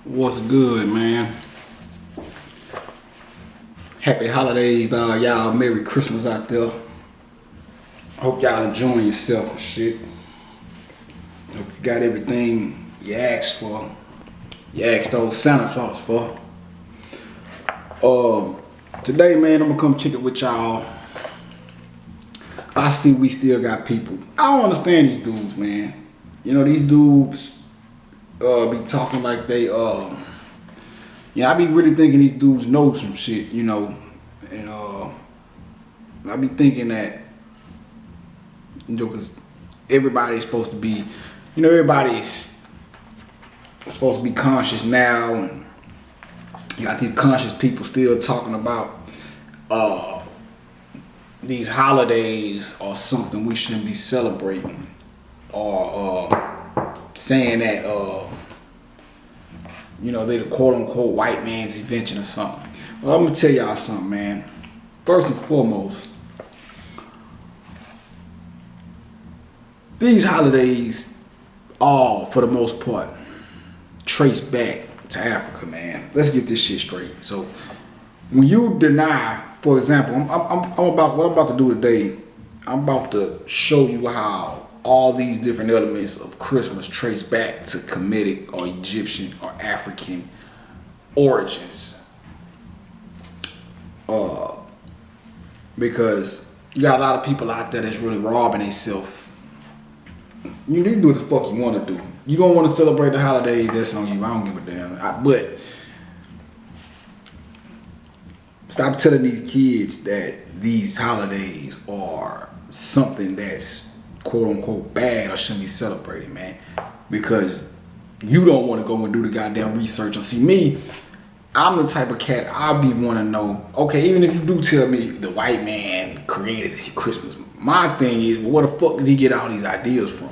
What's good, man? Happy holidays, dog. Y'all. Merry Christmas out there. Hope y'all enjoying yourself and shit. Hope you got everything you asked for. You asked those Santa Claus for. Today, man, I'm gonna come kick it with y'all. I see we still got people. I don't understand these dudes, man. You know, these dudes be talking like they I be really thinking these dudes know some shit, you know, and I be thinking that, you know, because everybody's supposed to be, you know, everybody's supposed to be conscious now, and you got these conscious people still talking about these holidays or something we shouldn't be celebrating, or saying that you know, they the quote unquote white man's invention or something. Well, I'm gonna tell y'all something, man. First and foremost, these holidays all, for the most part, trace back to Africa, man. Let's get this shit straight. So, when you deny, for example, what I'm about to do today, I'm about to show you how all these different elements of Christmas trace back to Kemetic or Egyptian or African origins. Because you got a lot of people out there that's really robbing themselves. You need to do what the fuck you want to do. You don't want to celebrate the holidays, that's on you. I don't give a damn. But stop telling these kids that these holidays are something that's quote unquote bad or shouldn't be celebrated, man. Because you don't want to go and do the goddamn research. And see me, I'm the type of cat, I'll be want to know, okay, even if you do tell me the white man created Christmas, my thing is, well, where the fuck did he get all these ideas from?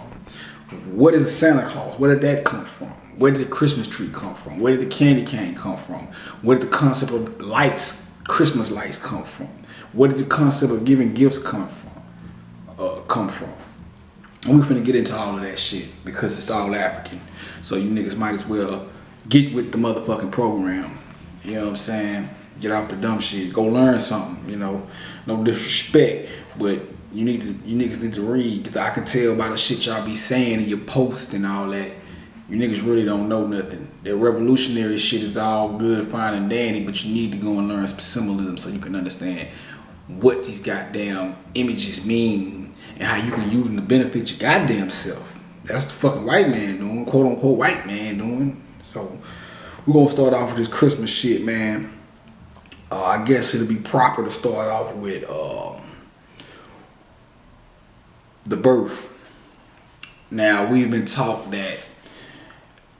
What is Santa Claus? Where did that come from? Where did the Christmas tree come from? Where did the candy cane come from? Where did the concept of lights, Christmas lights, come from? Where did the concept of giving gifts come from? And we finna get into all of that shit because it's all African. So you niggas might as well get with the motherfucking program. You know what I'm saying? Get off the dumb shit. Go learn something, you know. No disrespect, but you niggas need to read. Cause I can tell by the shit y'all be saying in your posts and all that. You niggas really don't know nothing. That revolutionary shit is all good, fine, and dandy, but you need to go and learn some symbolism so you can understand what these goddamn images mean and how you can use them to benefit your goddamn self. That's the fucking white man doing, quote unquote white man doing. So we're gonna start off with this Christmas shit, man. I guess it'll be proper to start off with the birth. Now, we've been taught that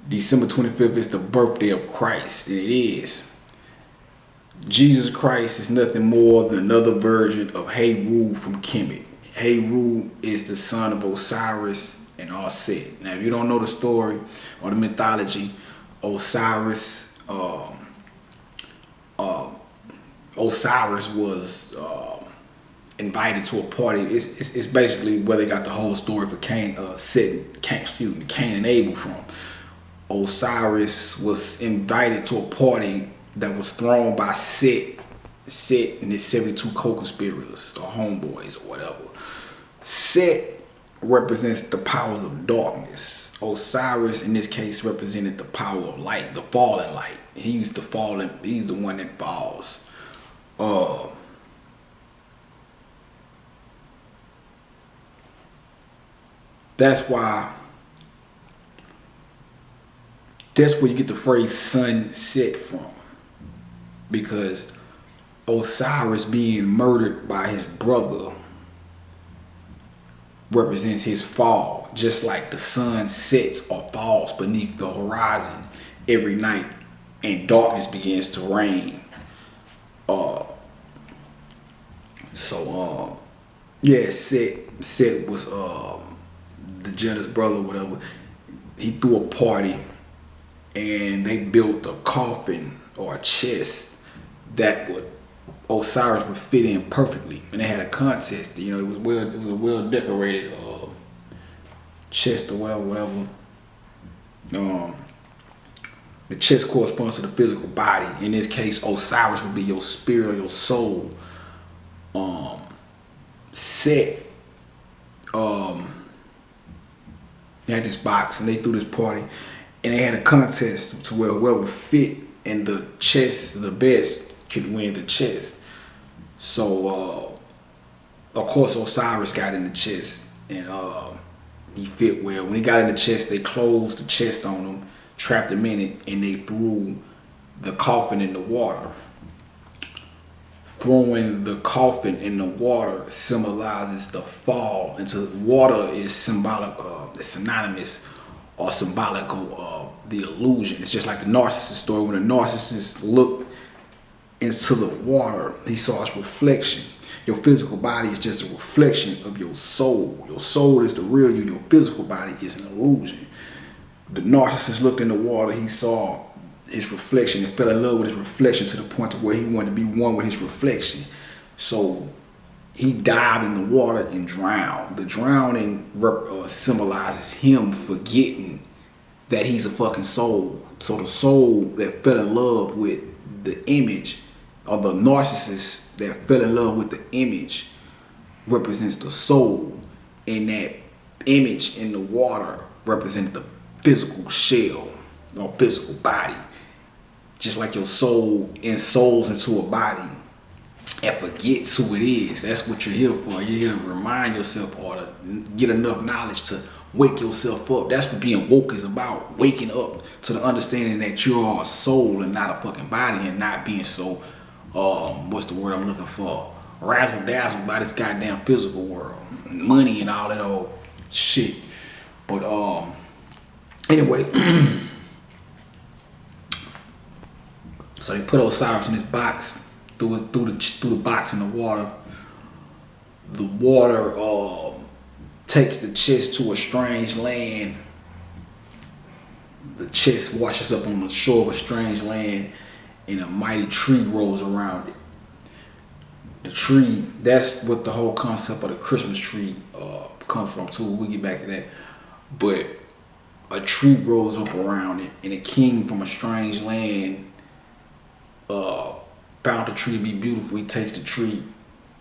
December 25th is the birthday of Christ, and it is. Jesus Christ is nothing more than another version of Heru from Kemet. Heru is the son of Osiris and Aset. Now, if you don't know the story or the mythology, Osiris was invited to a party. It's basically where they got the whole story for Cain and Abel from. Osiris was invited to a party that was thrown by Set and his 72 co-conspirators or homeboys or whatever. Set represents the powers of darkness. Osiris in this case represented the power of light, the fallen light. He's the one that falls. That's where you get the phrase sunset from. Because Osiris being murdered by his brother represents his fall, just like the sun sets or falls beneath the horizon every night and darkness begins to reign. Yeah, Set was the jealous brother, whatever. He threw a party and they built a coffin or a chest that Osiris would fit in perfectly, and they had a contest. You know, it was a well decorated chest or whatever. The chest corresponds to the physical body. In this case, Osiris would be your spirit or your soul. Set they had this box and they threw this party and they had a contest to where whoever fit in the chest the best could win the chest. So of course Osiris got in the chest and he fit well. When he got in the chest, they closed the chest on him, trapped him in it, and they threw the coffin in the water. Throwing the coffin in the water symbolizes the fall into the water. Is symbolic, it's synonymous or symbolical of the illusion. It's just like the narcissist story. When the narcissist looked into the water, he saw his reflection. Your physical body is just a reflection of your soul. Your soul is the real you. Your physical body is an illusion. The narcissist looked in the water. He saw his reflection and fell in love with his reflection to the point to where he wanted to be one with his reflection. So he dived in the water and drowned. The drowning symbolizes him forgetting that he's a fucking soul. So the soul that fell in love with the image, or the narcissist that fell in love with the image, represents the soul, and that image in the water represents the physical shell or physical body. Just like your soul ensouls into a body and forgets who it is. That's what you're here for. You're here to remind yourself or to get enough knowledge to wake yourself up. That's what being woke is about. Waking up to the understanding that you are a soul and not a fucking body, and not being so, what's the word I'm looking for? Razzle dazzle by this goddamn physical world. Money and all that old shit. But anyway, so they put Osiris in this box, threw the box in the water. The water takes the chest to a strange land. The chest washes up on the shore of a strange land, and a mighty tree grows around it. The tree, that's what the whole concept of the Christmas tree comes from too. We'll get back to that. But a tree grows up around it, and a king from a strange land found the tree to be beautiful. He takes the tree,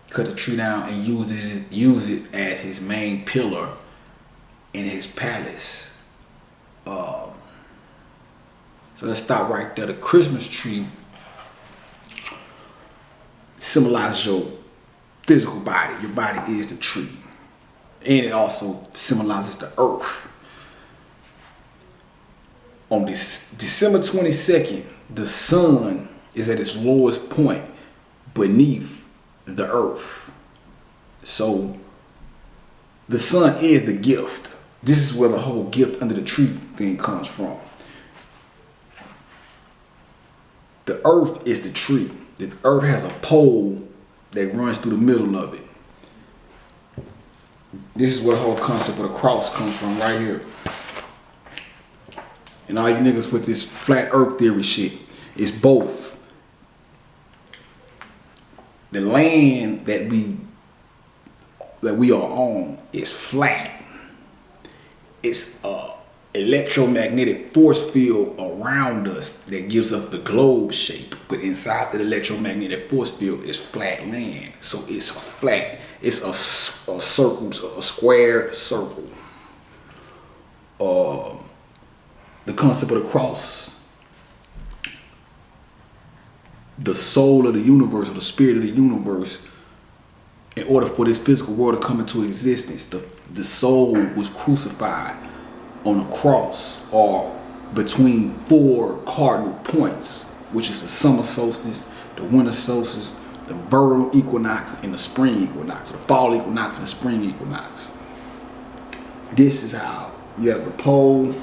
cut the tree down, and use it as his main pillar in his palace. So let's stop right there. The Christmas tree symbolizes your physical body. Your body is the tree, and it also symbolizes the earth. On this December 22nd, the sun is at its lowest point beneath the earth. So the sun is the gift. This is where the whole gift under the tree thing comes from. The earth is the tree. The earth has a pole that runs through the middle of it. This is where the whole concept of the cross comes from, right here. And all you niggas with this flat earth theory shit, it's both. The land that we are on is flat. It's a electromagnetic force field around us that gives us the globe shape. But inside the electromagnetic force field is flat land. So it's a flat. It's a circle, a square circle. The concept of the cross. The soul of the universe, or the spirit of the universe, in order for this physical world to come into existence, the soul was crucified on a cross, or between 4 cardinal points, which is the summer solstice, the winter solstice, the vernal equinox, and the spring equinox, the fall equinox and the spring equinox. This is how you have the pole.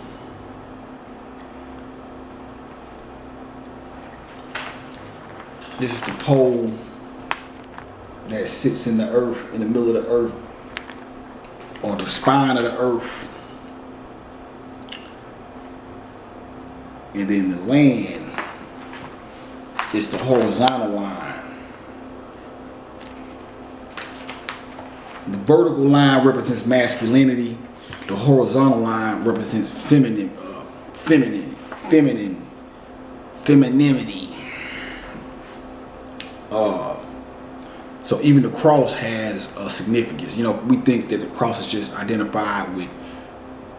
This is the pole that sits in the earth, in the middle of the earth, or the spine of the earth. And then the land is the horizontal line. The vertical line represents masculinity. The horizontal line represents feminine femininity. So even the cross has a significance. You know, we think that the cross is just identified with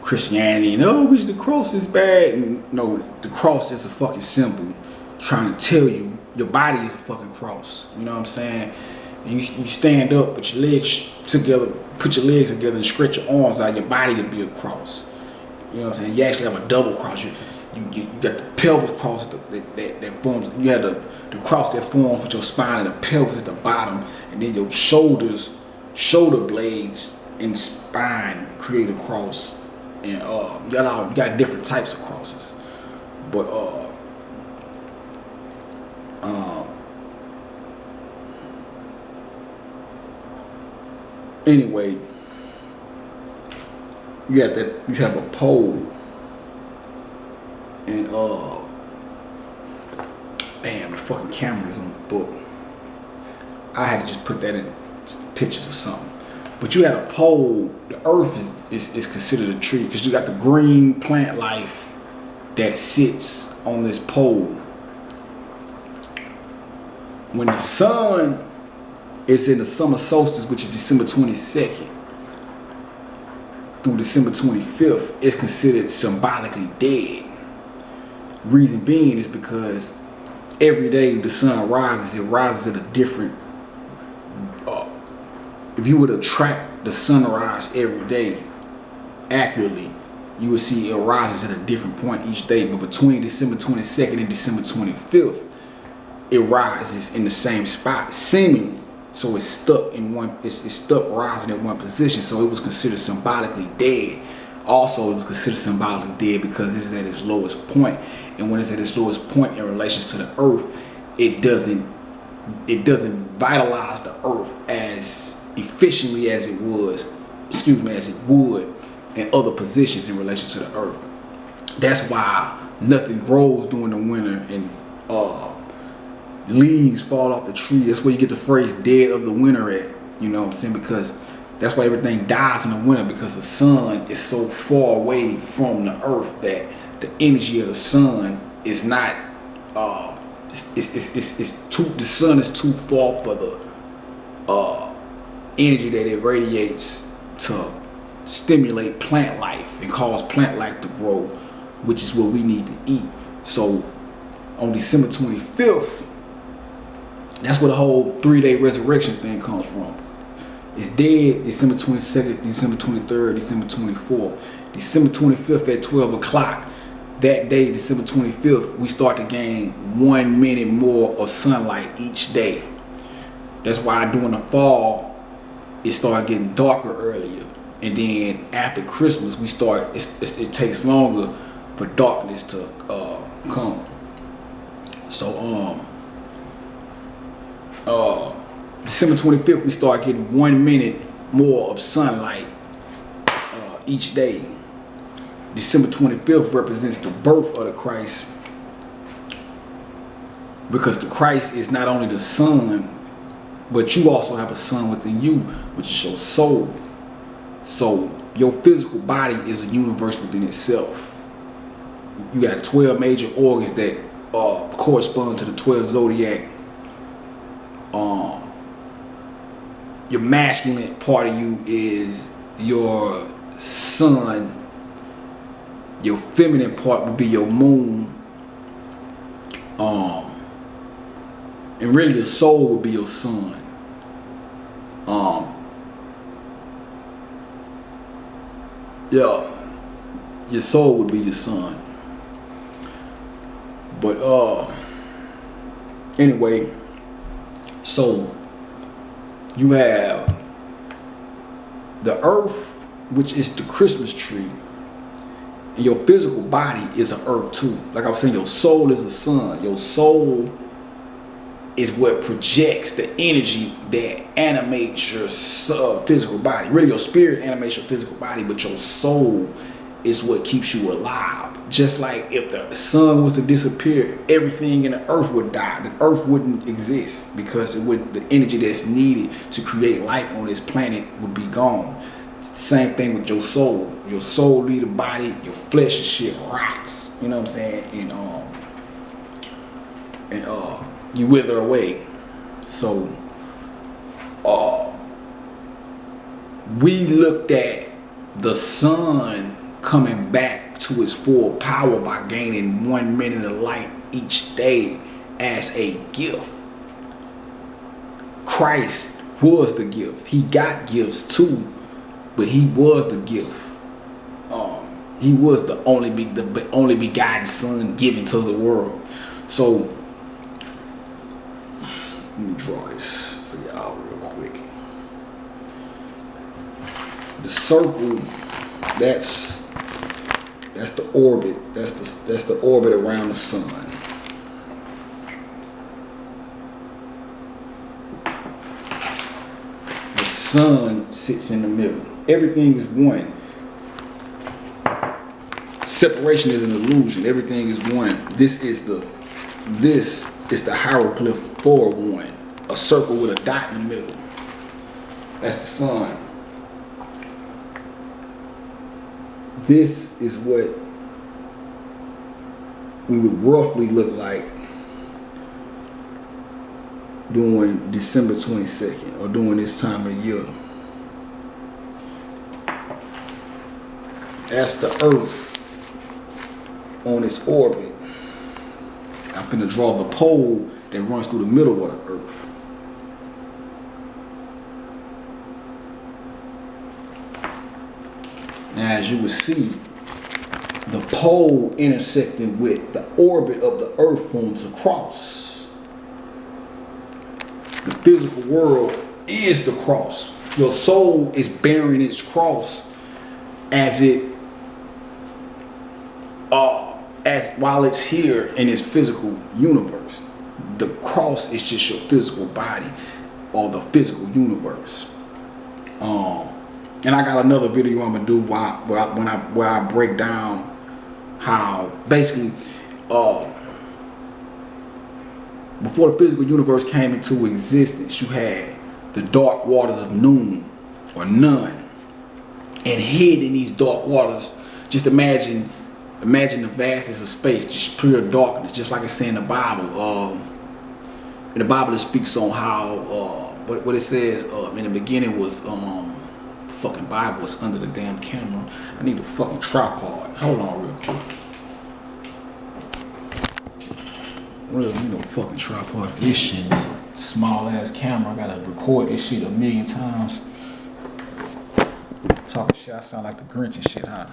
Christianity, and oh, the cross is bad. And no, the cross is a fucking symbol trying to tell you your body is a fucking cross. You know what I'm saying? You stand up, put your legs together, and stretch your arms out. Your body will be a cross. You know what I'm saying? You actually have a double cross. You got the pelvis cross that forms. You have the cross that forms with your spine and the pelvis at the bottom, and then your shoulder blades and spine create a cross. And you got different types of crosses, but anyway, you have a pole, and damn, the fucking camera is on the book. I had to just put that in pictures or something. But you had a pole. The earth is considered a tree because you got the green plant life that sits on this pole. When the sun is in the summer solstice, which is December 22nd through December 25th, it's considered symbolically dead. Reason being is because every day the sun rises, it rises at a different. If you were to track the sunrise every day accurately, you would see it rises at a different point each day. But between December 22nd and December 25th, it rises in the same spot, seemingly. So it's stuck in one. It's stuck rising in one position. So it was considered symbolically dead. Also, it was considered symbolically dead because it's at its lowest point. And when it's at its lowest point in relation to the earth, it doesn't vitalize the earth as efficiently as it would in other positions in relation to the earth. That's why nothing grows during the winter and leaves fall off the tree. That's where you get the phrase dead of the winter at. You know what I'm saying? Because that's why everything dies in the winter, because the sun is so far away from the earth that the energy of the sun is not the sun is too far for the energy that it radiates to stimulate plant life and cause plant life to grow, which is what we need to eat. So on December 25th, that's where the whole 3-day resurrection thing comes from. It's dead December 22nd, December 23rd, December 24th. December 25th at 12 o'clock, that day, December 25th, we start to gain 1 minute more of sunlight each day. That's why during the fall, it started getting darker earlier, and then after Christmas it takes longer for darkness to come. So December 25th we start getting 1 minute more of sunlight each day. December 25th represents the birth of the Christ, because the Christ is not only the sun, but you also have a son within you, which is your soul. So your physical body is a universe within itself. You got 12 major organs that correspond to the 12 zodiac. Your masculine part of you is your sun. Your feminine part would be your moon. And really your soul would be your sun. Yeah, your soul would be your sun. But anyway, so you have the earth, which is the Christmas tree, and your physical body is an earth too. Like I was saying, your soul is a sun. Your soul is what projects the energy that animates your physical body. Really, your spirit animates your physical body, but your soul is what keeps you alive. Just like if the sun was to disappear, everything in the earth would die. The earth wouldn't exist because the energy that's needed to create life on this planet would be gone. Same thing with your soul. Your soul leave the body, your flesh and shit rots. You know what I'm saying? And and you wither away. So we looked at the sun coming back to its full power by gaining 1 minute of light each day as a gift. Christ was the gift. He got gifts too, but he was the gift. He was the only begotten son given to the world. So let me draw this for y'all real quick. The circle, that's the orbit. That's the orbit around the sun. The sun sits in the middle. Everything is one. Separation is an illusion. Everything is one. This is the hieroglyph for one. A circle with a dot in the middle. That's the sun. This is what we would roughly look like during December 22nd or during this time of year. That's the earth on its orbit. I'm going to draw the pole that runs through the middle of the earth. Now, as you will see, the pole intersecting with the orbit of the earth forms a cross. The physical world is the cross. Your soul is bearing its cross while it's here in its physical universe. The cross is just your physical body or the physical universe. And I got another video I'm gonna do where I break down how basically before the physical universe came into existence, you had the dark waters of noon or none, and hid in these dark waters, just imagine the vastness of space, just pure darkness, just like it's saying in the Bible. In the Bible, it speaks on how what it says in the beginning was fucking Bible is under the damn camera. I need a fucking tripod. Hold on real quick. Well, you know, fucking tripod. This shit is a small ass camera. I gotta record this shit 1,000,000 times. Talking shit, I sound like the Grinch and shit, huh?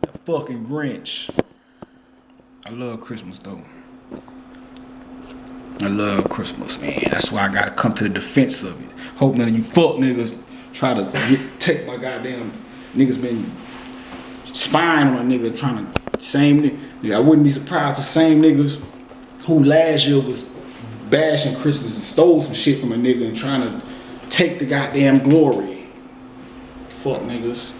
The fucking Grinch. I love Christmas though. I love Christmas, man. That's why I gotta come to the defense of it. Hope none of you fuck niggas try to take my goddamn niggas been spying on a nigga trying to same nigga. I wouldn't be surprised for same niggas who last year was bashing Christmas and stole some shit from a nigga and trying to take the goddamn glory. Fuck niggas.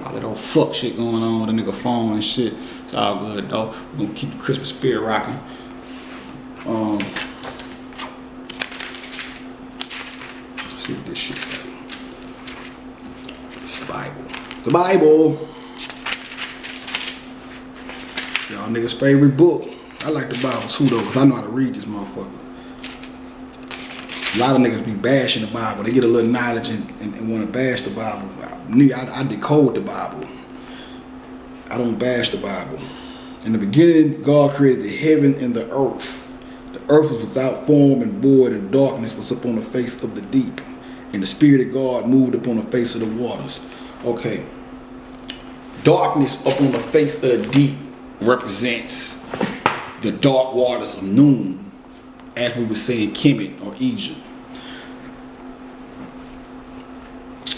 All that old fuck shit going on with a nigga phone and shit. It's all good though. We're gonna keep the Christmas spirit rocking. Let's see what this shit says. It's the Bible. The Bible. Y'all niggas' favorite book. I like the Bible too though, because I know how to read this motherfucker. A lot of niggas be bashing the Bible. They get a little knowledge and want to bash the Bible. I decode the Bible. I don't bash the Bible. In the beginning, God created the heaven and the earth. The earth was without form and void, and darkness was upon the face of the deep. And the Spirit of God moved upon the face of the waters. Okay. Darkness upon the face of the deep represents the dark waters of noon, as we would say in Kemet or Egypt.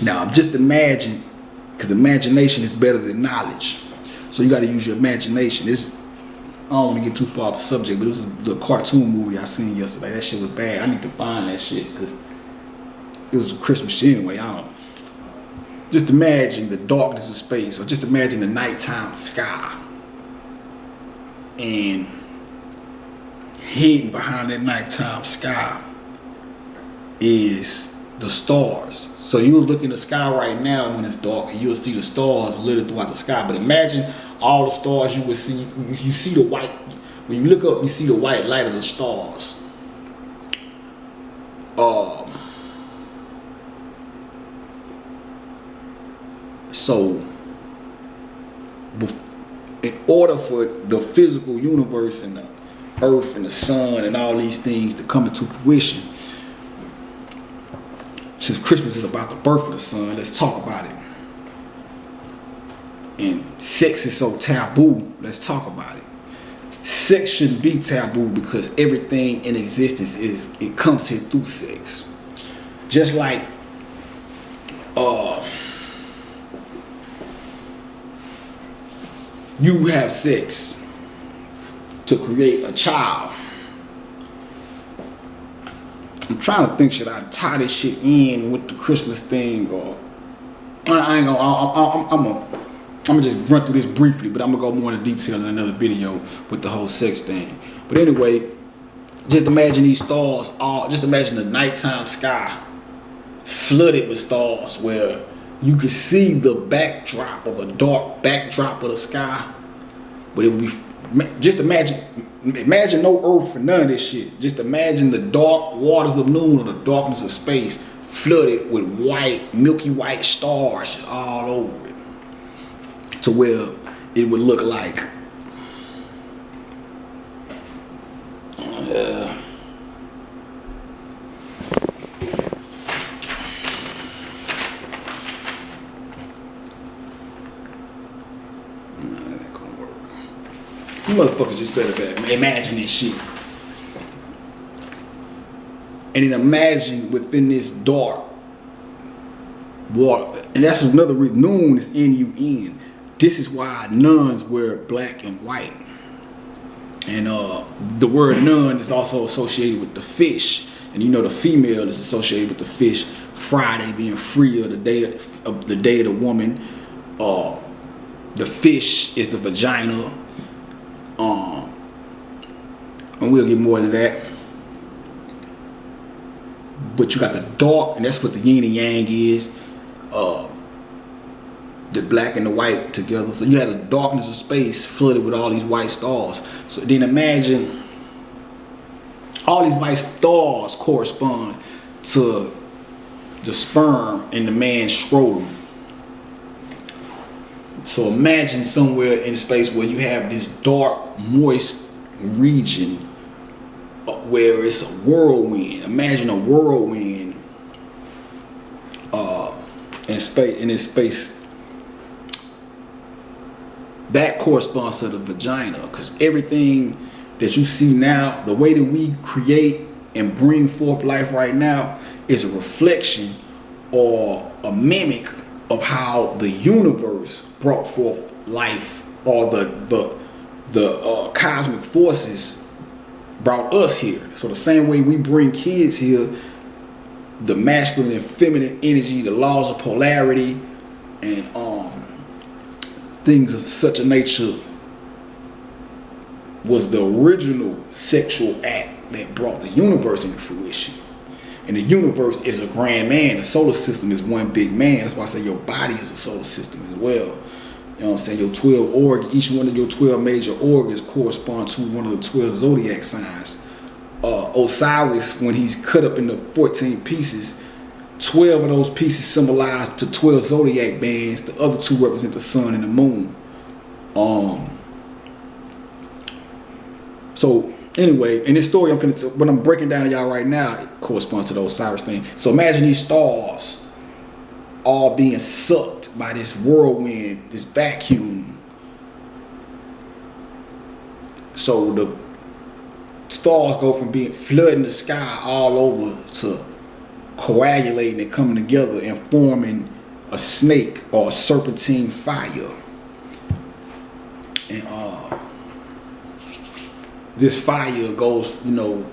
Now, just imagine, because imagination is better than knowledge. So you got to use your imagination. I don't want to get too far off the subject, but it was the cartoon movie I seen yesterday. That shit was bad. I need to find that shit because it was a Christmas shit anyway. I don't know. Just imagine the darkness of space, or just imagine the nighttime sky. And hidden behind that nighttime sky is the stars. So you'll look in the sky right now when it's dark and you'll see the stars littered throughout the sky. But imagine all the stars you would see. You see the white, When you look up, you see the white light of the stars. So, in order for the physical universe and the earth and the sun and all these things to come into fruition, since Christmas is about the birth of the sun, let's talk about it. And sex is so taboo, let's talk about it. Sex shouldn't be taboo because everything in existence it comes here through sex. Just like you have sex to create a child. I'm trying to think, should I tie this shit in with the Christmas thing, or I ain't gonna. I'm gonna just run through this briefly, but I'm gonna go more into detail in another video with the whole sex thing. But anyway, just imagine these stars. Just imagine the nighttime sky flooded with stars, where you could see the backdrop of a dark backdrop of the sky, but it would be just imagine no earth and none of this shit. Just imagine the dark waters of the moon or the darkness of space flooded with white, milky white stars just all over it, to where it would look like you motherfuckers just better imagine this shit. And then imagine within this dark water. And that's another reason. Noon is N-U-N. This is why nuns wear black and white. And the word nun is also associated with the fish. And you know the female is associated with the fish. Friday being free, or the day of the woman. The fish is the vagina. And we'll get more into that. But you got the dark, and that's what the yin and yang is. The black and the white together. So you had the darkness of space flooded with all these white stars. So then imagine all these white stars correspond to the sperm in the man's scrotum. So imagine somewhere in space where you have this dark, moist region where it's a whirlwind. Imagine a whirlwind in this space. That corresponds to the vagina, because everything that you see now, the way that we create and bring forth life right now, is a reflection or a mimic of how the universe brought forth life, or the cosmic forces brought us here. So the same way we bring kids here, the masculine and feminine energy, the laws of polarity, and things of such a nature was the original sexual act that brought the universe into fruition. And the universe is a grand man. The solar system is one big man. That's why I say your body is a solar system as well. You know what I'm saying? Your 12 organs, each one of your 12 major organs correspond to one of the 12 zodiac signs. Osiris, when he's cut up into 14 pieces, 12 of those pieces symbolize to 12 zodiac bands. The other 2 represent the sun and the moon. So anyway, in this story what I'm breaking down to y'all right now, it corresponds to the Osiris thing. So imagine these stars all being sucked by this whirlwind, this vacuum. So the stars go from being flooding the sky all over to coagulating and coming together and forming a snake or a serpentine fire. And this fire goes, you know,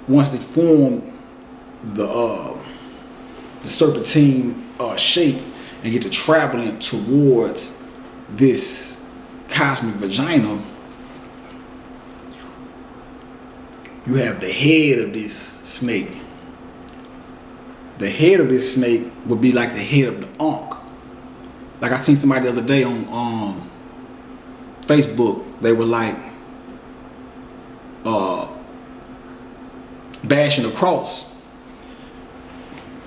once it formed the serpentine shape and get to traveling towards this cosmic vagina, you have the head of this snake. The head of this snake would be like the head of the Ankh. Like I seen somebody the other day on Facebook, they were like, bashing the cross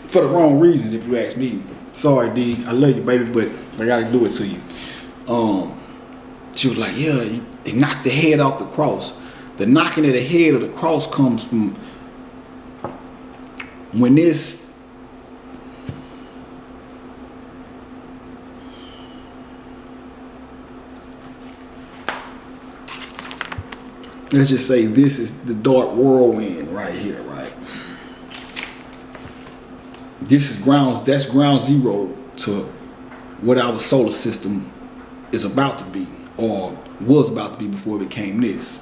for the wrong reasons, if you ask me. Sorry, D, I love you, baby, but I gotta do it to you. She was like, yeah, they knocked the head off the cross. The knocking of the head of the cross comes from when this let's just say this is the dark whirlwind right here, right? This is that's ground zero to what our solar system is about to be, or was about to be before it became this.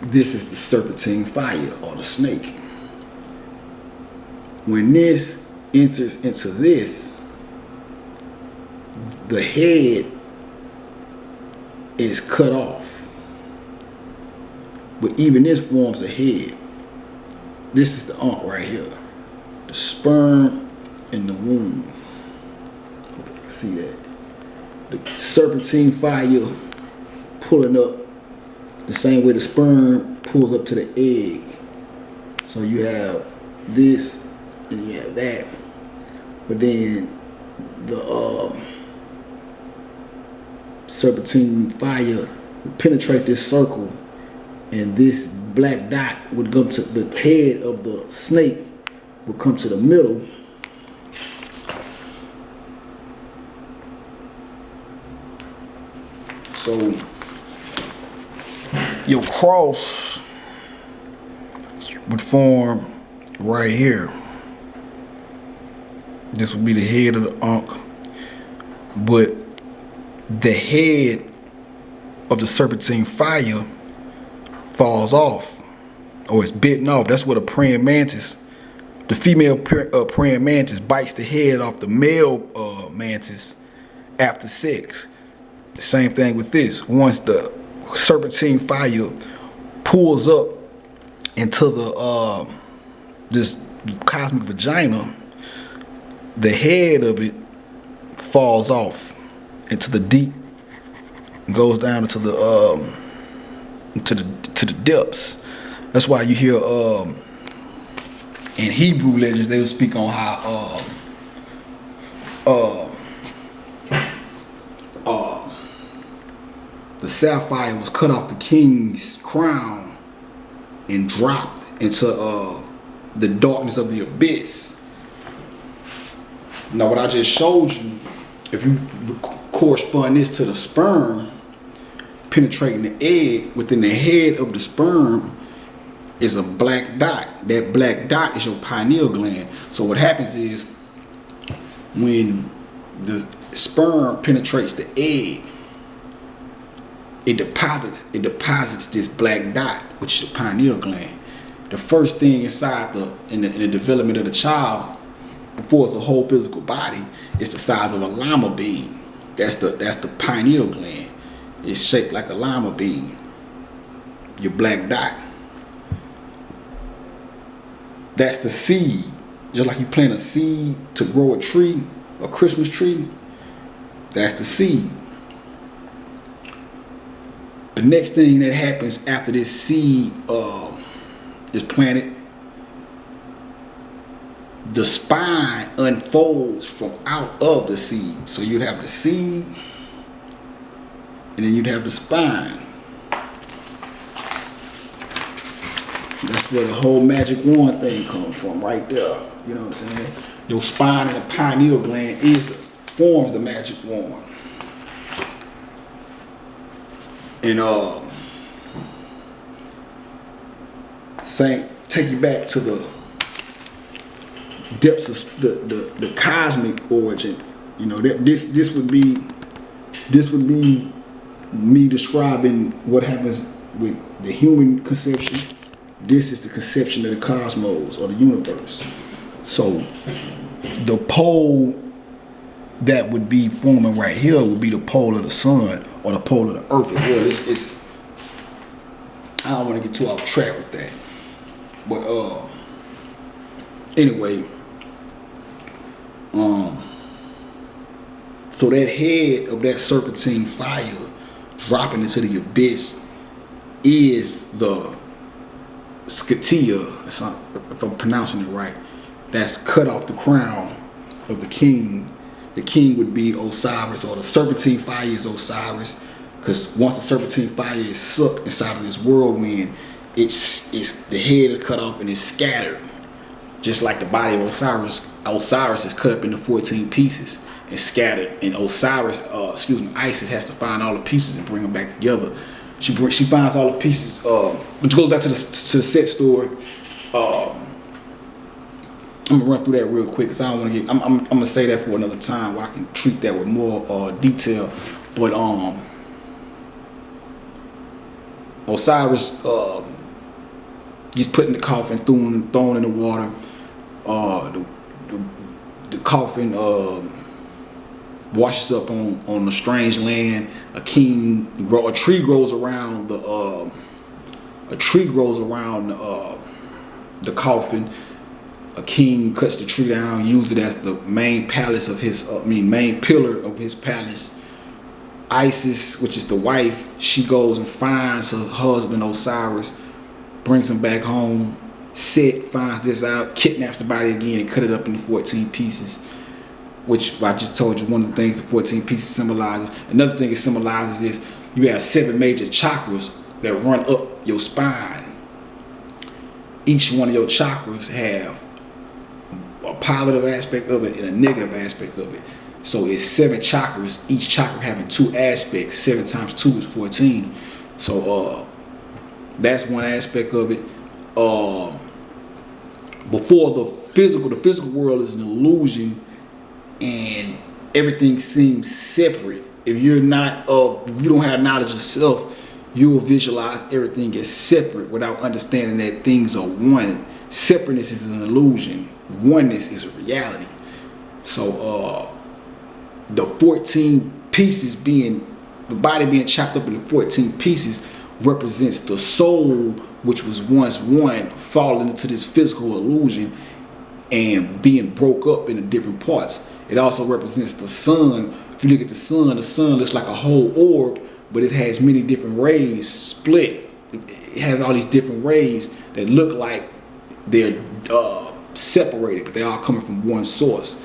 This is the serpentine fire, or the snake. When this enters into this, the head is cut off. But even this forms a head. This is the ankh right here. The sperm in the womb. Hope you can see that. The serpentine fire pulling up the same way the sperm pulls up to the egg. So you have this and you have that. But then the serpentine fire would penetrate this circle, and this black dot would come to the head of the snake, would come to the middle. So your cross would form right here. This would be the head of the ankh, but the head of the serpentine fire falls off, or it's bitten off. That's what a praying mantis, the female praying mantis, bites the head off the male mantis after sex. The same thing with this. Once the serpentine fire pulls up into the this cosmic vagina, the head of it falls off into the deep, goes down into the to the depths. That's why you hear in Hebrew legends they will speak on how the sapphire was cut off the king's crown and dropped into the darkness of the abyss. Now what I just showed you, if you correspond this to the sperm penetrating the egg, within the head of the sperm is a black dot. That black dot is your pineal gland. So what happens is when the sperm penetrates the egg, it deposits this black dot, which is the pineal gland. The first thing inside in the development of the child, before it's a whole physical body, it's the size of a lima bean. That's the pineal gland. It's shaped like a lima bean. Your black dot. That's the seed. Just like you plant a seed to grow a tree, a Christmas tree, that's the seed. The next thing that happens after this seed is planted, the spine unfolds from out of the seed. So you'd have the seed, and then you'd have the spine. That's where the whole magic wand thing comes from, right there. You know what I'm saying? Your spine and the pineal gland forms the magic wand. And take you back to the depths of the cosmic origin. You know, this would be me describing what happens with the human conception. This is the conception of the cosmos or the universe. So the pole that would be forming right here would be the pole of the sun or the pole of the earth as well. I don't want to get too off track with that. But anyway, so that head of that serpentine fire dropping into the abyss is the Scatia, if I'm pronouncing it right. That's cut off the crown of the king. The king would be Osiris, or the serpentine fire is Osiris, because once the serpentine fire is sucked inside of this whirlwind, it's the head is cut off and it's scattered, just like the body of Osiris. Osiris is cut up into 14 pieces and scattered, and Isis has to find all the pieces and bring them back together. She finds all the pieces, which goes back to the set story. I'm gonna run through that real quick because I don't want to get. I'm gonna say that for another time where I can treat that with more detail. But Osiris gets put in the coffin, thrown in the water. The coffin washes up on a strange land. A tree grows around the coffin. A king cuts the tree down, uses it as the main pillar of his palace. Isis, which is the wife, she goes and finds her husband Osiris, brings him back home. Set finds this out, kidnaps the body again, and cut it up into 14 pieces. Which I just told you, one of the things the 14 pieces symbolizes. Another thing it symbolizes is you have 7 major chakras that run up your spine. Each one of your chakras have a positive aspect of it and a negative aspect of it. So it's 7 chakras, each chakra having 2 aspects. 7 times 2 is 14. So that's one aspect of it. Before the physical world is an illusion and everything seems separate. If you don't have knowledge of self, you will visualize everything as separate without understanding that things are one. Separateness is an illusion. Oneness is a reality. So the 14 pieces the body being chopped up into 14 pieces represents the soul, which was once one, falling into this physical illusion and being broke up into different parts. It also represents the sun. If you look at the sun looks like a whole orb, but it has many different rays split. It has all these different rays that look like they're separated, but they're all coming from one source.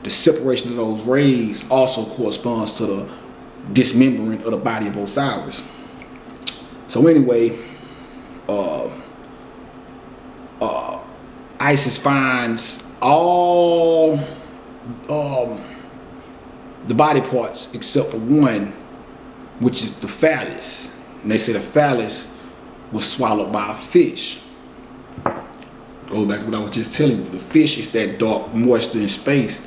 The separation of those rays also corresponds to the dismembering of the body of Osiris. So anyway, Isis finds all the body parts except for one, which is the phallus. And they say the phallus was swallowed by a fish. Go back to what I was just telling you. The fish is that dark moisture in space.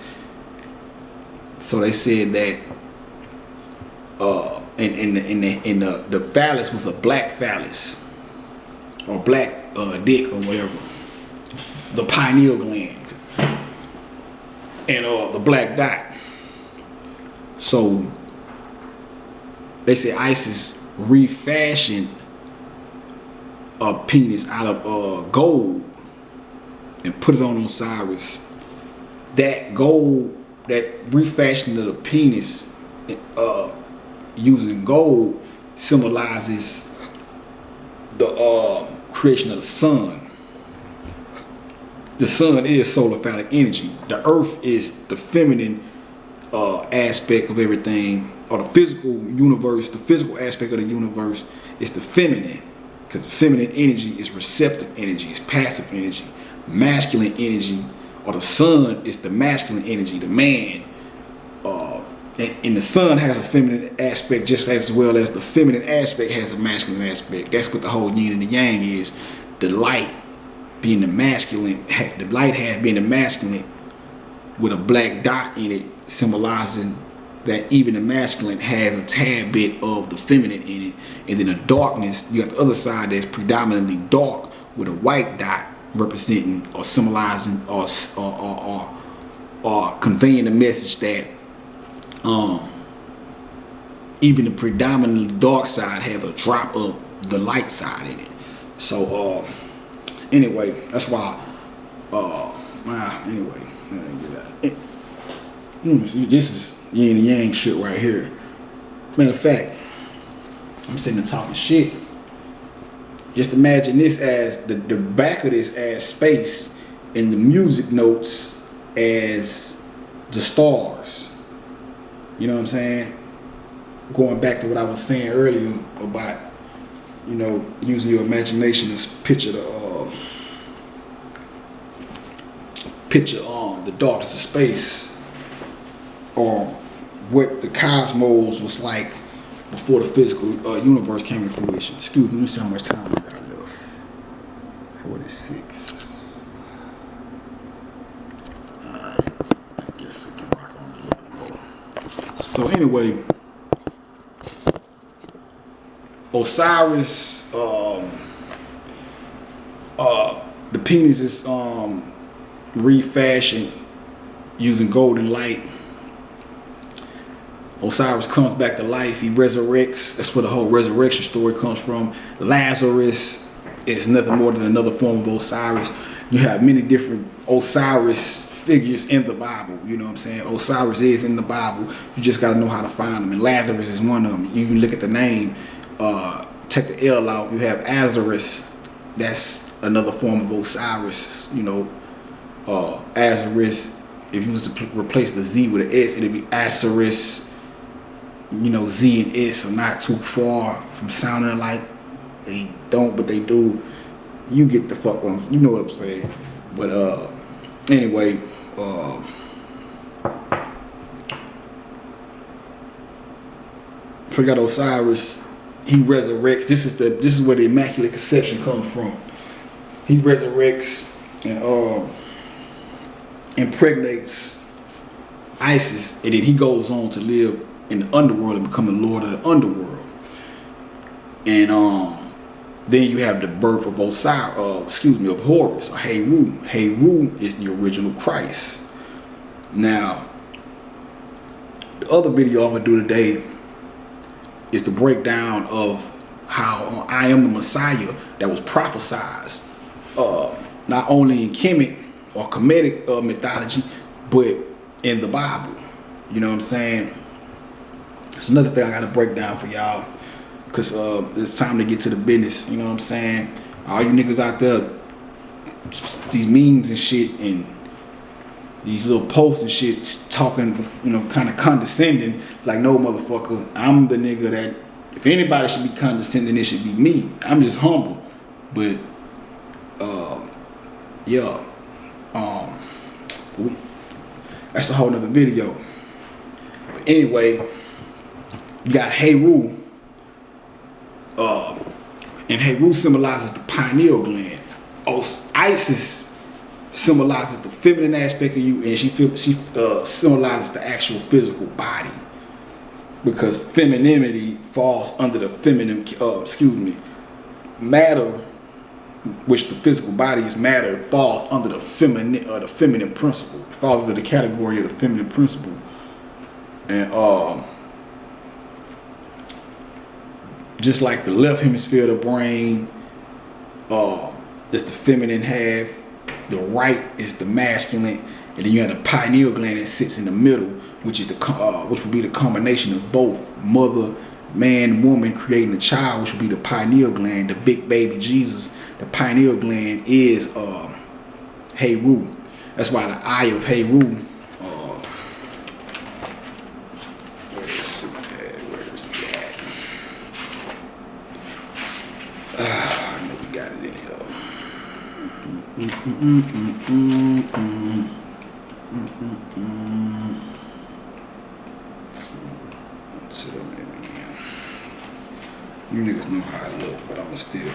So they said that the phallus was a black phallus or black dick or whatever. The pineal gland and the black dot. So they say Isis refashioned a penis out of gold and put it on Osiris. That gold, that refashioning of the penis using gold symbolizes the creation of the sun. The sun is solar phallic energy. The earth is the feminine aspect of everything, or the physical universe. The physical aspect of the universe is the feminine, because feminine energy is receptive energy, it's passive energy. Masculine energy, or the sun, is the masculine energy, the man. And the sun has a feminine aspect just as well as the feminine aspect has a masculine aspect. That's what the whole yin and the yang is. The light being the masculine, the light had being the masculine with a black dot in it, symbolizing that even the masculine has a tad bit of the feminine in it. And then the darkness, you got the other side that's predominantly dark with a white dot representing or symbolizing or conveying the message that even the predominantly dark side has a drop of the light side in it. So anyway, that's why anyway, this is yin and yang shit right here. Matter of fact, I'm sitting there talking shit. Just imagine this as the back of this as space, and the music notes as the stars. You know what I'm saying? Going back to what I was saying earlier about, you know, using your imagination to picture the darkness of space, or what the cosmos was like before the physical universe came into fruition. Excuse me, let me see how much time we got left. 46. Alright, I guess we can rock on a little bit more. So anyway, Osiris, the penis is refashioned using golden light. Osiris comes back to life. He resurrects. That's where the whole resurrection story comes from. Lazarus is nothing more than another form of Osiris. You have many different Osiris figures in the Bible. You know what I'm saying? Osiris is in the Bible. You just got to know how to find them. And Lazarus is one of them. You can look at the name. Check the L out. You have Azarus. That's another form of Osiris. You know, Azarus. If you was to replace the Z with an S, it'd be Osiris. You know, Z and S are not too far from sounding alike. They don't, but they do. You get the fuck on. You know what I'm saying. But anyway, forgot Osiris. He resurrects. This is where the Immaculate Conception comes from. He resurrects and impregnates Isis, and then he goes on to live in the underworld and become the Lord of the underworld. And then you have the birth of of Horus, or Heru. Heru is the original Christ. Now, the other video I'm gonna do today is the breakdown of how I am the Messiah that was prophesied, not only in Kemet or Kemetic mythology, but in the Bible. You know what I'm saying? It's another thing I gotta break down for y'all, because it's time to get to the business. You know what I'm saying? All you niggas out there, these memes and shit, and these little posts and shit talking, you know, kind of condescending. Like, no, motherfucker, I'm the nigga that, if anybody should be condescending, it should be me. I'm just humble. But yeah, that's a whole nother video. But anyway, you got Heru, and Heru symbolizes the pineal gland. Isis symbolizes the feminine aspect of you, and she symbolizes the actual physical body, because femininity falls under the feminine, matter, which the physical body is matter, falls under the feminine principle. It falls under the category of the feminine principle. And just like the left hemisphere of the brain is the feminine half, the right is the masculine, and then you have the pineal gland that sits in the middle, which is which would be the combination of both mother, man, woman creating a child, which would be the pineal gland, the big baby Jesus. The pineal gland is Heru. That's why the eye of Heru. I know we got it in here. You niggas know how I look, but I'ma still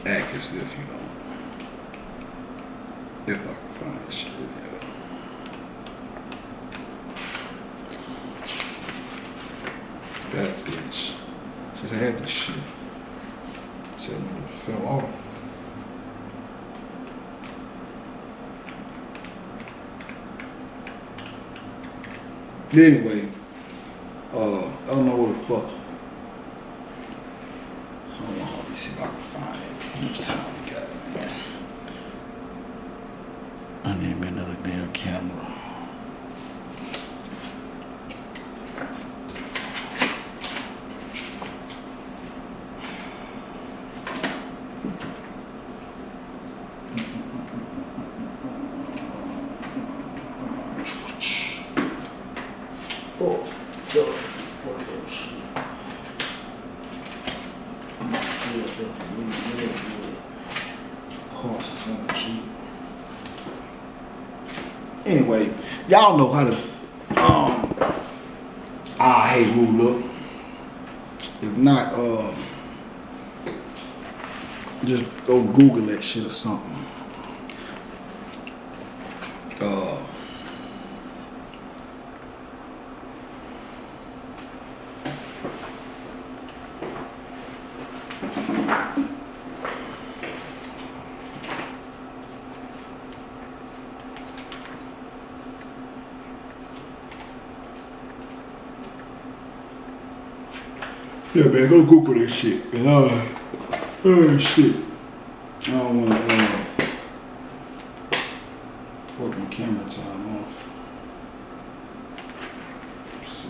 act as if you don't. If I can find this shit. That bitch. Since I had this shit. Tell me it fell off. Anyway, I don't know what the fuck. Hold on. me see if I can find it. I'm just how we got it, man. I need me another damn camera. Anyway, y'all know how the I hate rule look. If not, just go Google that shit or something. Yeah, man, go Google that shit. Oh shit. I don't wanna fucking camera time off. Let's see.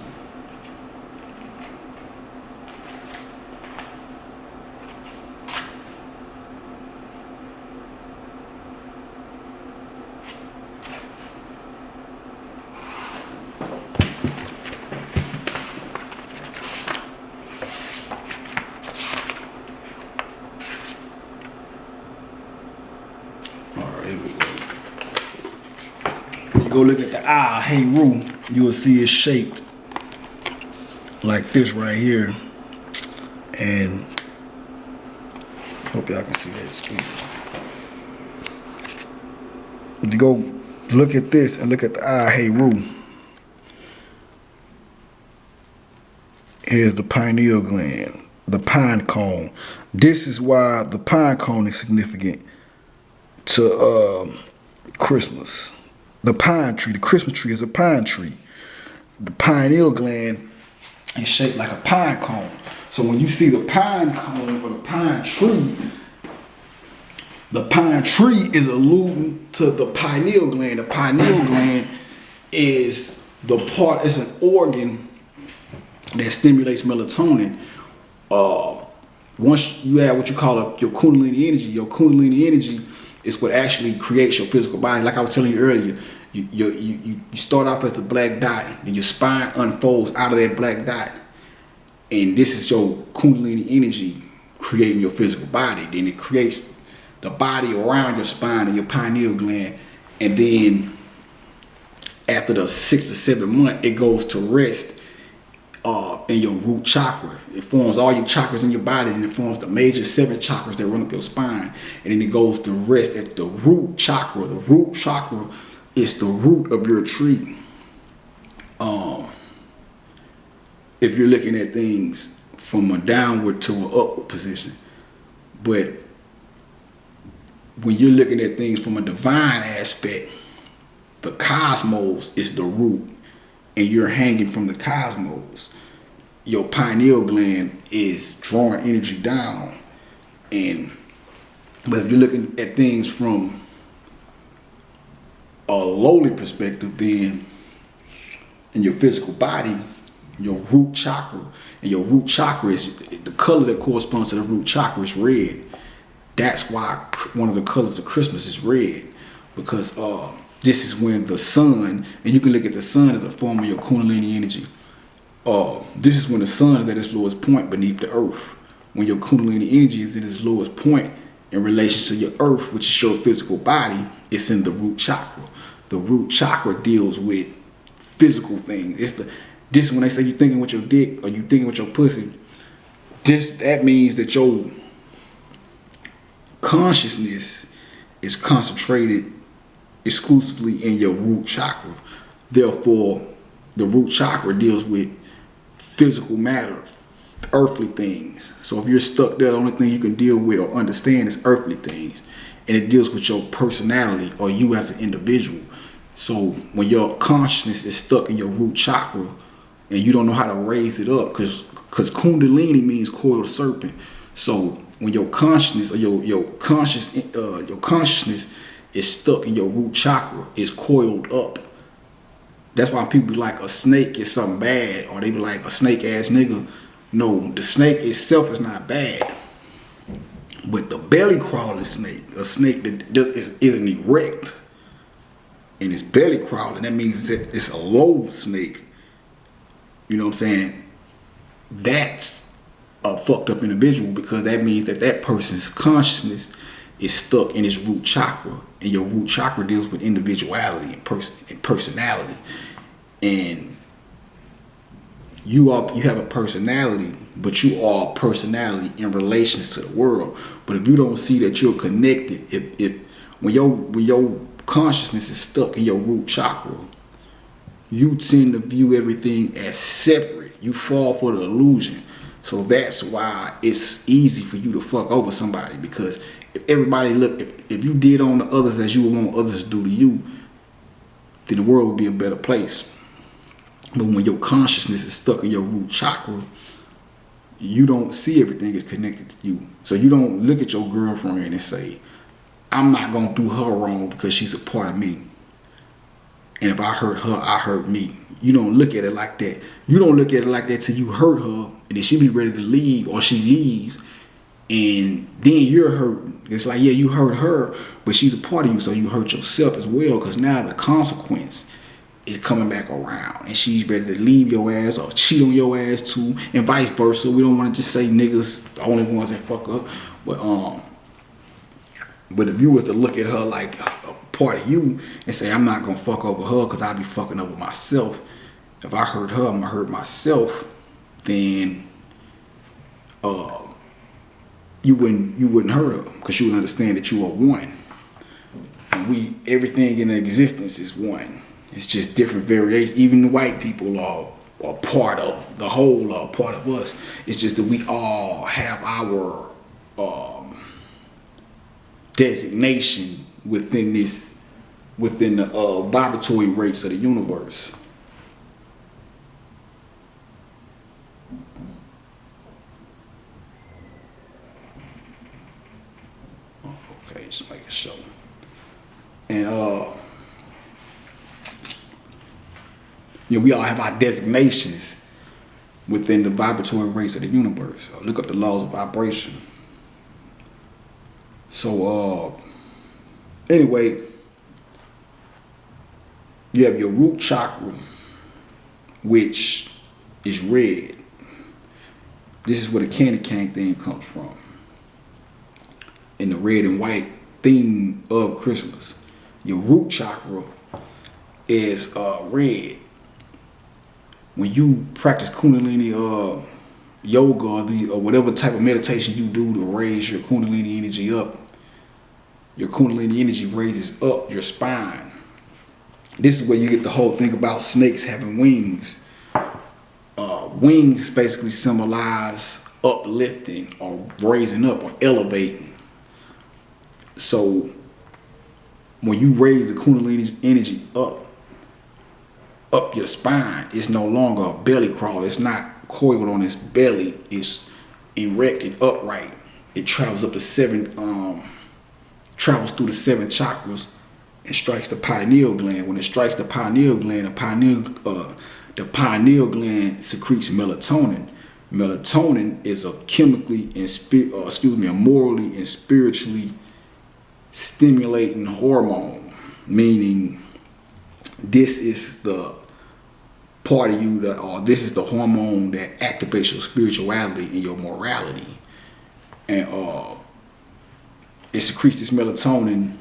When you go look at the Ahau, you will see it's shaped like this right here. And hope y'all can see that. Excuse me. When you go look at this and look at the Ahau, here's the pineal gland, the pine cone. This is why the pine cone is significant to Christmas. The pine tree, the Christmas tree is a pine tree. The pineal gland is shaped like a pine cone. So when you see the pine cone or the pine tree is alluding to the pineal gland. The pineal gland is the part, it's an organ that stimulates melatonin. Once you have what you call your Kundalini energy is what actually creates your physical body. Like I was telling you earlier, you start off as the black dot, and your spine unfolds out of that black dot, and this is your Kundalini energy creating your physical body. Then it creates the body around your spine and your pineal gland, and then after the 6 to 7 months, it goes to rest in your root chakra. It forms all your chakras in your body, and it forms the major 7 chakras that run up your spine, and then it goes to rest at the root chakra. The root chakra is the root of your tree. If you're looking at things from a downward to an upward position, but when you're looking at things from a divine aspect, the cosmos is the root, and you're hanging from the cosmos. Your pineal gland is drawing energy down, but if you're looking at things from a lowly perspective, then in your physical body, your root chakra, and your root chakra is the color that corresponds to the root chakra is red. That's why one of the colors of Christmas is red, because this is when the sun, and you can look at the sun as a form of your Kundalini energy. This is when the sun is at its lowest point beneath the earth. When your Kundalini energy is at its lowest point in relation to your earth, which is your physical body, it's in the root chakra. The root chakra deals with physical things. This is when they say you're thinking with your dick or you thinking with your pussy. That means that your consciousness is concentrated exclusively in your root chakra. Therefore, the root chakra deals with physical matter, earthly things. So if you're stuck there, the only thing you can deal with or understand is earthly things. And it deals with your personality or you as an individual. So when your consciousness is stuck in your root chakra and you don't know how to raise it up, because Kundalini means coiled serpent. So when your consciousness or your consciousness is stuck in your root chakra, is coiled up. That's why people be like a snake is something bad, or they be like a snake ass nigga. No, the snake itself is not bad. But the belly crawling snake, a snake that isn't erect and it's belly crawling, that means that it's a low snake. You know what I'm saying? That's a fucked up individual, because that means that that person's consciousness is stuck in his root chakra, and your root chakra deals with individuality and personality. And you have a personality, but you are a personality in relations to the world. But if you don't see that you're connected, when your consciousness is stuck in your root chakra, you tend to view everything as separate. You fall for the illusion. So that's why it's easy for you to fuck over somebody, because if everybody if you did on the others as you would want others to do to you, then the world would be a better place. But when your consciousness is stuck in your root chakra, you don't see everything is connected to you. So you don't look at your girlfriend and say, I'm not going to do her wrong because she's a part of me. And if I hurt her, I hurt me. You don't look at it like that. You don't look at it like that till you hurt her, and then she be ready to leave, or she leaves, and then you're hurt. It's like, yeah, you hurt her, but she's a part of you, so you hurt yourself as well, because now the consequence is coming back around, and she's ready to leave your ass or cheat on your ass too, and vice versa. We don't want to just say niggas the only ones that fuck up, but if you was to look at her like a part of you and say, I'm not gonna fuck over her because I be fucking over myself. If I hurt her, I'm gonna hurt myself. Then you wouldn't hurt her, because you would understand that you are one. And everything in existence is one. It's just different variations. Even the white people are part of the whole, part of us. It's just that we all have our designation within the vibratory rates of the universe. Okay, just make a show. And we all have our designations within the vibratory rates of the universe. Look up the laws of vibration. So anyway, you have your root chakra, which is red. This is where the candy cane thing comes from, in the red and white theme of Christmas. Your root chakra is red. When you practice Kundalini yoga or whatever type of meditation you do to raise your Kundalini energy up, your Kundalini energy raises up your spine. This is where you get the whole thing about snakes having wings. Wings basically symbolize uplifting or raising up or elevating. So when you raise the Kundalini energy up your spine, it's no longer a belly crawl. It's not coiled on its belly. It's erect and upright. It travels up to travels through the 7 chakras and strikes the pineal gland. When it strikes the pineal gland, the pineal gland secretes melatonin. Melatonin is a a morally and spiritually stimulating hormone, meaning this is the part of you this is the hormone that activates your spirituality and your morality. And it secretes this melatonin.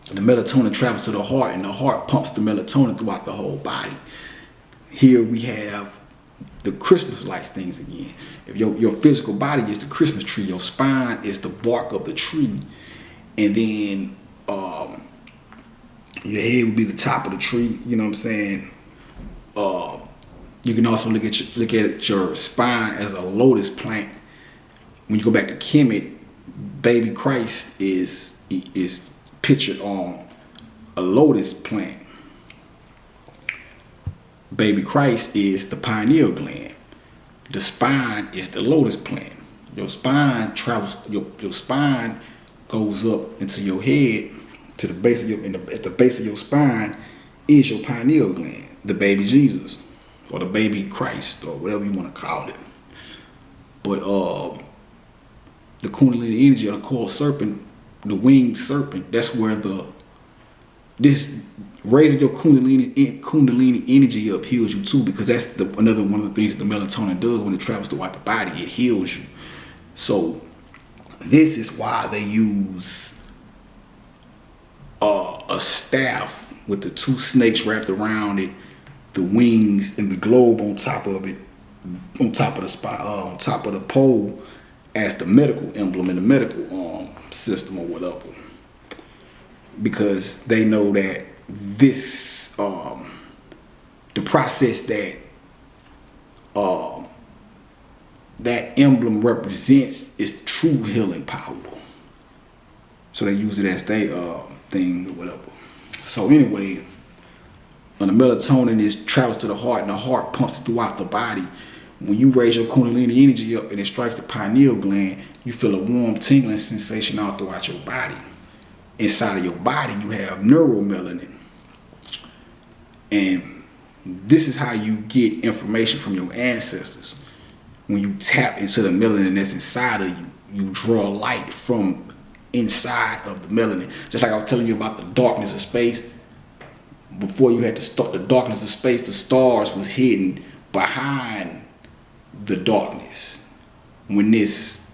The melatonin travels to the heart, and the heart pumps the melatonin throughout the whole body. Here we have the Christmas lights things again. If your physical body is the Christmas tree, your spine is the bark of the tree, and then your head would be the top of the tree. You know what I'm saying? You can also look at your spine as a lotus plant. When you go back to Kemet, baby Christ is pictured on a lotus plant. Baby Christ is the pineal gland. The spine is the lotus plant. Your spine travels. Your spine goes up into your head to the base of your. At the base of your spine is your pineal gland, the baby Jesus, or the baby Christ, or whatever you want to call it. But the Kundalini energy of the coiled serpent, the winged serpent, that's where this raising your Kundalini energy up heals you too, because that's another one of the things that the melatonin does when it travels throughout the body. It heals you. So this is why they use a staff with the two snakes wrapped around it, the wings and the globe on top of it, on top of the spine, on top of the pole, as the medical emblem in the medical system or whatever, because they know that this the process that that emblem represents is true healing power. So they use it as their thing or whatever. So anyway, when the melatonin travels to the heart and the heart pumps it throughout the body, when you raise your Kundalini energy up and it strikes the pineal gland, you feel a warm tingling sensation all throughout your body. Inside of your body, you have neuromelanin. And this is how you get information from your ancestors. When you tap into the melanin that's inside of you, you draw light from inside of the melanin. Just like I was telling you about the darkness of space. Before you had to start the darkness of space, the stars was hidden behind the darkness. When this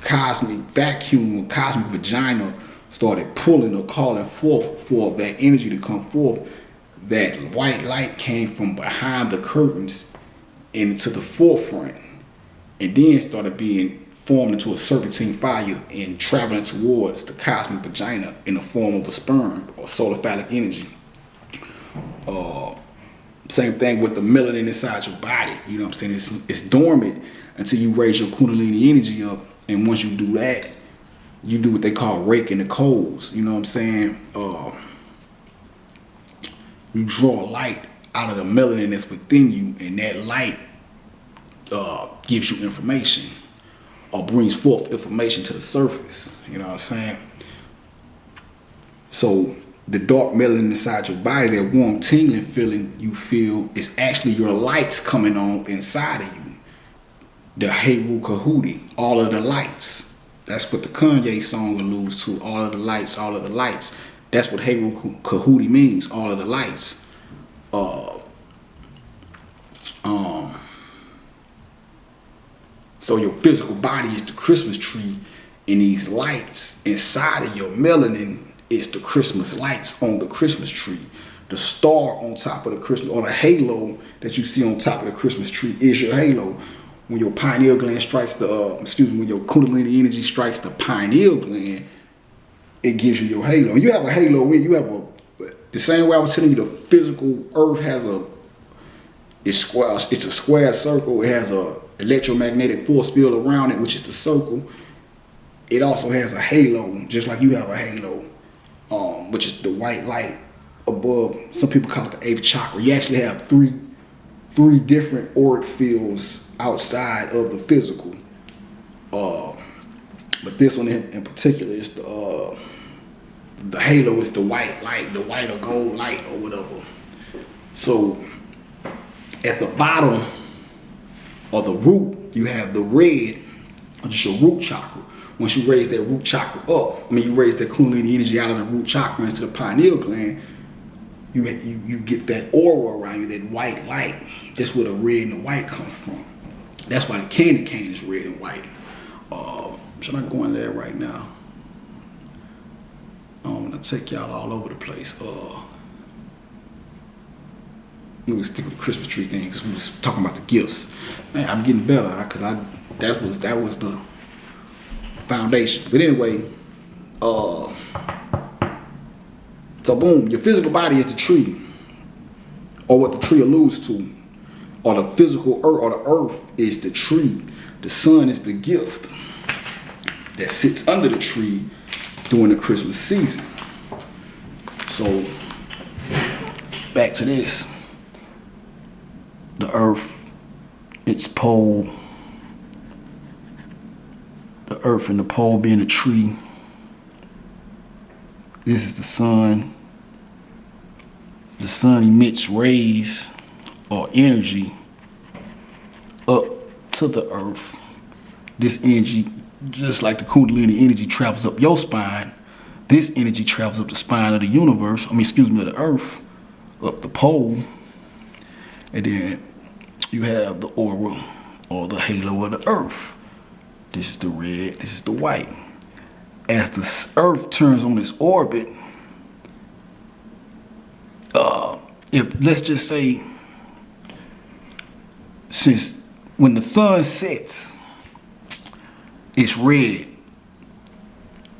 cosmic vacuum, cosmic vagina started pulling or calling forth for that energy to come forth, that white light came from behind the curtains into the forefront, and then started being formed into a serpentine fire and traveling towards the cosmic vagina in the form of a sperm or solar phallic energy. Same thing with the melanin inside your body. You know what I'm saying? It's dormant until you raise your Kundalini energy up, and once you do that, you do what they call raking the coals. You know what I'm saying? You draw light out of the melanin that's within you, and that light gives you information or brings forth information to the surface. You know what I'm saying? So the dark melanin inside your body, that warm tingling feeling you feel, is actually your lights coming on inside of you. The Heru Kahuti, all of the lights. That's what the Kanye song alludes to. All of the lights, all of the lights. That's what Heru Kahuti means, all of the lights. So your physical body is the Christmas tree, and these lights inside of your melanin is the Christmas lights on the Christmas tree. The star on top of the Christmas, or the halo that you see on top of the Christmas tree, is your halo. When your pineal gland strikes the, when your Kundalini energy strikes the pineal gland, it gives you your halo. And you have a halo, you have the same way I was telling you, the physical earth has it's a square circle. It has a electromagnetic force field around it, which is the circle. It also has a halo, just like you have a halo, which is the white light above. Some people call it the 8th chakra. You actually have three different auric fields outside of the physical. But this one in particular is the halo is the white light, the white or gold light or whatever. So at the bottom or the root, you have the red, which is your root chakra. Once you raise that root chakra up, you raise that Kundalini energy out of the root chakra into the pineal gland, you get that aura around you, that white light. That's where the red and the white come from. That's why the candy cane is red and white. Should I go in there right now? I'm gonna take y'all all over the place. Let me stick with the Christmas tree thing, because we was talking about the gifts. Man, I'm getting better, because that was the foundation. But anyway, so boom, your physical body is the tree, or what the tree alludes to, or the physical earth, or the earth is the tree. The sun is the gift that sits under the tree during the Christmas season. So back to this. The earth, its pole, the earth and the pole being a tree. This is the sun. The sun emits rays or energy up to the earth. This energy, just like the Kundalini energy travels up your spine, this energy travels up the spine of the universe, of the earth, up the pole. And then you have the aura or the halo of the earth. This is the red, this is the white. As the earth turns on its orbit, if let's just say, since when the sun sets, it's red.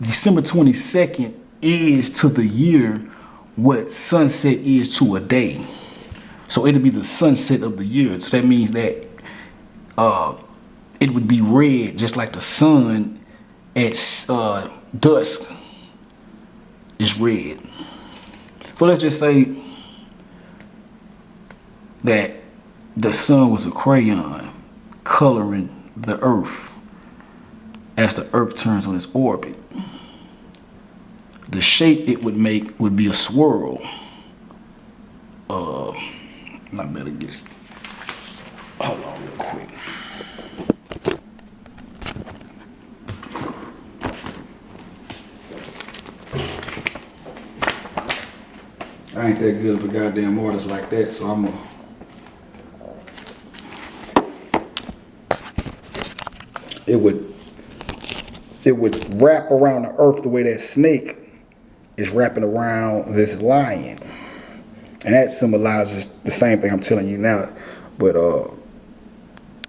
December 22nd is to the year what sunset is to a day. So it'll be the sunset of the year. So that means that it would be red, just like the sun at dusk is red. So let's just say that the sun was a crayon coloring the earth as the earth turns on its orbit. The shape it would make would be a swirl. I better get, hold on real quick. I ain't that good of a goddamn artist like that, so I'm gonna. It would wrap around the earth the way that snake is wrapping around this lion. And that symbolizes the same thing I'm telling you now. But, you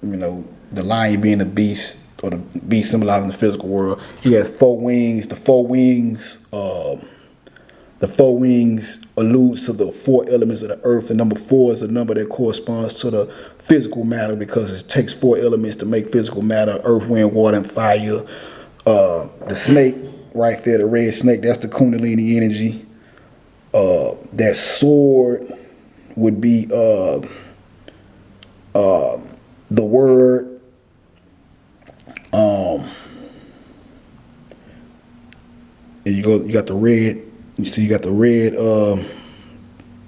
know, the lion being the beast, or the beast symbolizing the physical world. He has 4 wings. The four wings alludes to the 4 elements of the earth. The number 4 is a number that corresponds to the physical matter, because it takes 4 elements to make physical matter: earth, wind, water, and fire. The snake right there, the red snake, that's the Kundalini energy. That sword would be the word. And you got the red. You see, you got the red,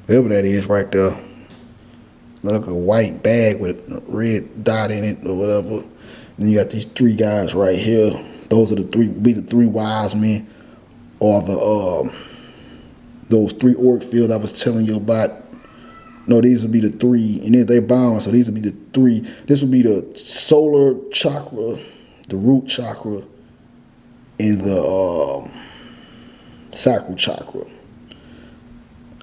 whatever that is right there. Like a white bag with a red dot in it or whatever. And you got these 3 guys right here. Those are the 3 wise men, or the those 3 auric fields I was telling you about. No, these would be the 3, and then they bound. So these would be the 3. This would be the solar chakra, the root chakra, and the sacral chakra.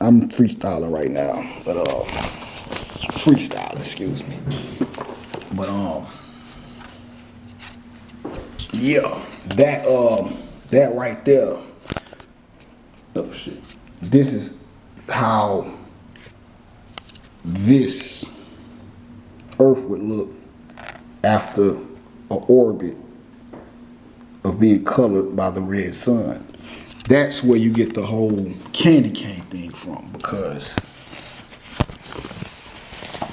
I'm freestyling right now, but excuse me. But yeah, that right there. Oh shit. This is how this earth would look after an orbit of being colored by the red sun. That's where you get the whole candy cane thing from, because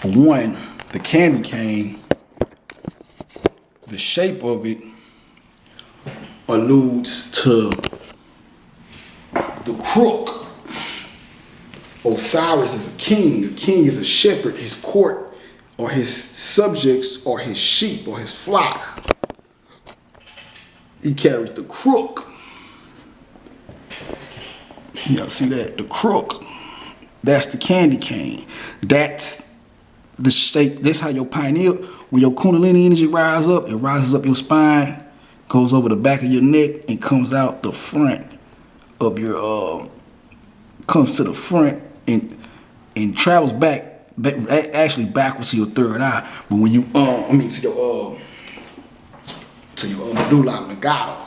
for one, the candy cane, the shape of it alludes to the crook. Osiris is a king. A king is a shepherd. His court, or his subjects, or his sheep, or his flock. He carries the crook. Y'all see that? The crook. That's the candy cane. That's the shape. That's how your pineal, when your Kundalini energy rises up, it rises up your spine, goes over the back of your neck, and comes out the front of your, comes to the front and travels back, actually backwards to your 3rd eye. But when you, to your medulla oblongata.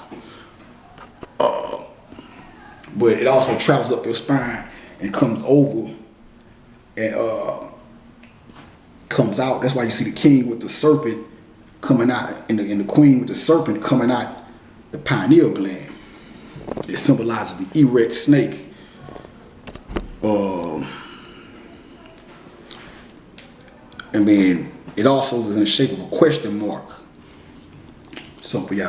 But it also travels up your spine and comes over and comes out. That's why you see the king with the serpent coming out, and the queen with the serpent coming out the pineal gland. It symbolizes the erect snake. And then it also is in the shape of a question mark. So for y'all.